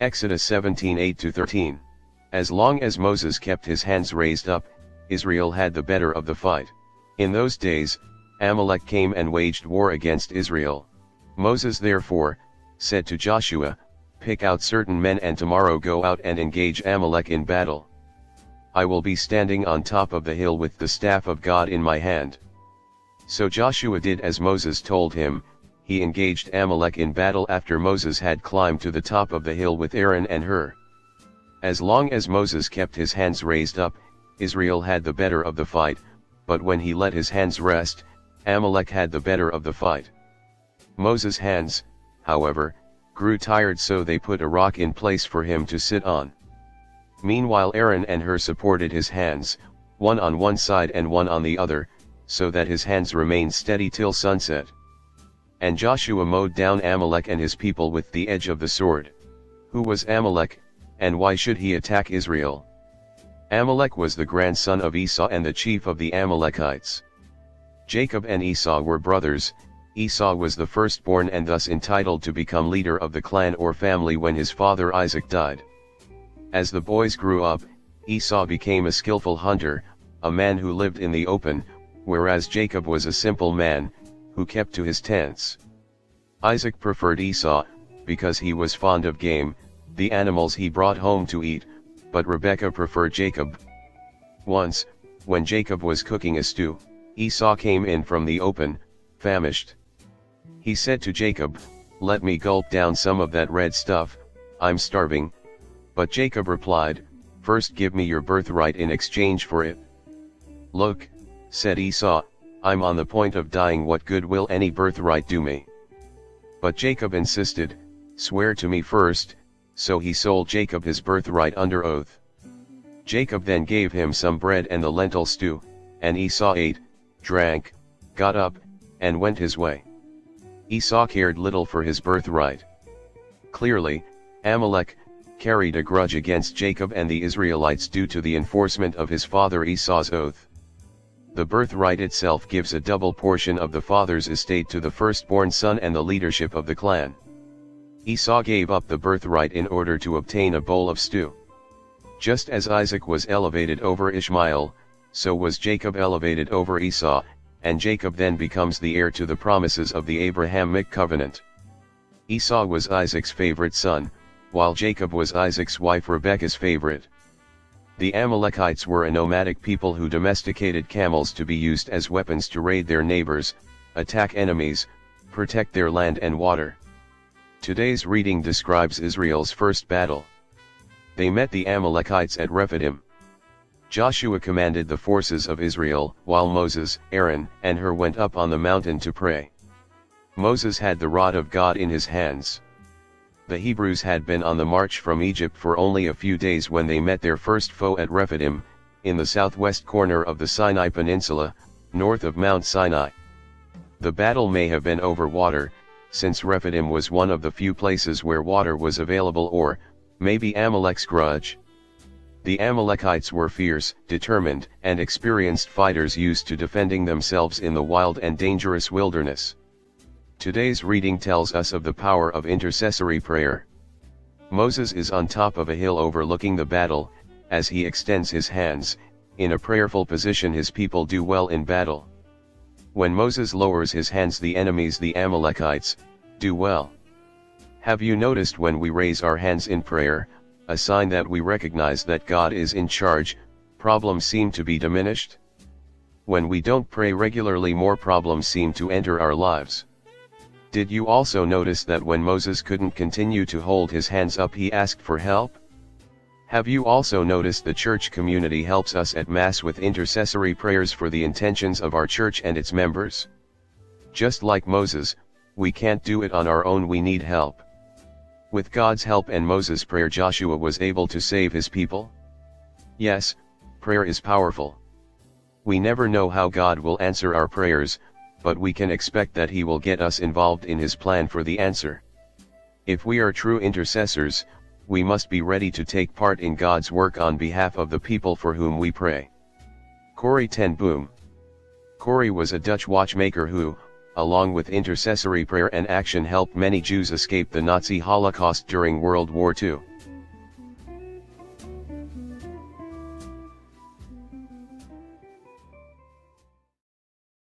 Exodus 17:8-13. As long as Moses kept his hands raised up, Israel had the better of the fight. In those days, Amalek came and waged war against Israel. Moses therefore said to Joshua, "Pick out certain men and tomorrow go out and engage Amalek in battle. I will be standing on top of the hill with the staff of God in my hand." So Joshua did as Moses told him. He engaged Amalek in battle after Moses had climbed to the top of the hill with Aaron and Hur. As long as Moses kept his hands raised up, Israel had the better of the fight, but when he let his hands rest, Amalek had the better of the fight. Moses' hands, however, grew tired, so they put a rock in place for him to sit on. Meanwhile Aaron and Hur supported his hands, one on one side and one on the other, so that his hands remained steady till sunset. And Joshua mowed down Amalek and his people with the edge of the sword. Who was Amalek, and why should he attack Israel? Amalek was the grandson of Esau and the chief of the Amalekites. Jacob and Esau were brothers. Esau was the firstborn and thus entitled to become leader of the clan or family when his father Isaac died. As the boys grew up, Esau became a skillful hunter, a man who lived in the open, whereas Jacob was a simple man, who kept to his tents. Isaac preferred Esau, because he was fond of game, the animals he brought home to eat, but Rebekah preferred Jacob. Once, when Jacob was cooking a stew, Esau came in from the open, famished. He said to Jacob, "Let me gulp down some of that red stuff, I'm starving." But Jacob replied, "First give me your birthright in exchange for it." "Look," said Esau, "I'm on the point of dying, what good will any birthright do me?" But Jacob insisted, "Swear to me first," so he sold Jacob his birthright under oath. Jacob then gave him some bread and the lentil stew, and Esau ate, drank, got up, and went his way. Esau cared little for his birthright. Clearly, Amalek carried a grudge against Jacob and the Israelites due to the enforcement of his father Esau's oath. The birthright itself gives a double portion of the father's estate to the firstborn son and the leadership of the clan. Esau gave up the birthright in order to obtain a bowl of stew. Just as Isaac was elevated over Ishmael, so was Jacob elevated over Esau, and Jacob then becomes the heir to the promises of the Abrahamic covenant. Esau was Isaac's favorite son, while Jacob was Isaac's wife Rebekah's favorite. The Amalekites were a nomadic people who domesticated camels to be used as weapons to raid their neighbors, attack enemies, protect their land and water. Today's reading describes Israel's first battle. They met the Amalekites at Rephidim. Joshua commanded the forces of Israel, while Moses, Aaron, and Hur went up on the mountain to pray. Moses had the rod of God in his hands. The Hebrews had been on the march from Egypt for only a few days when they met their first foe at Rephidim, in the southwest corner of the Sinai Peninsula, north of Mount Sinai. The battle may have been over water, since Rephidim was one of the few places where water was available, or, maybe Amalek's grudge. The Amalekites were fierce, determined, and experienced fighters used to defending themselves in the wild and dangerous wilderness. Today's reading tells us of the power of intercessory prayer. Moses is on top of a hill overlooking the battle. As he extends his hands, in a prayerful position, his people do well in battle. When Moses lowers his hands, the enemies, the Amalekites, do well. Have you noticed when we raise our hands in prayer, a sign that we recognize that God is in charge, problems seem to be diminished? When we don't pray regularly, more problems seem to enter our lives. Did you also notice that when Moses couldn't continue to hold his hands up, he asked for help? Have you also noticed the church community helps us at Mass with intercessory prayers for the intentions of our church and its members? Just like Moses, we can't do it on our own, we need help. With God's help and Moses' prayer, Joshua was able to save his people. Yes, prayer is powerful. We never know how God will answer our prayers, but we can expect that He will get us involved in His plan for the answer. If we are true intercessors, we must be ready to take part in God's work on behalf of the people for whom we pray. Corrie ten Boom. Corrie was a Dutch watchmaker who, along with intercessory prayer and action, helped many Jews escape the Nazi Holocaust during World War II.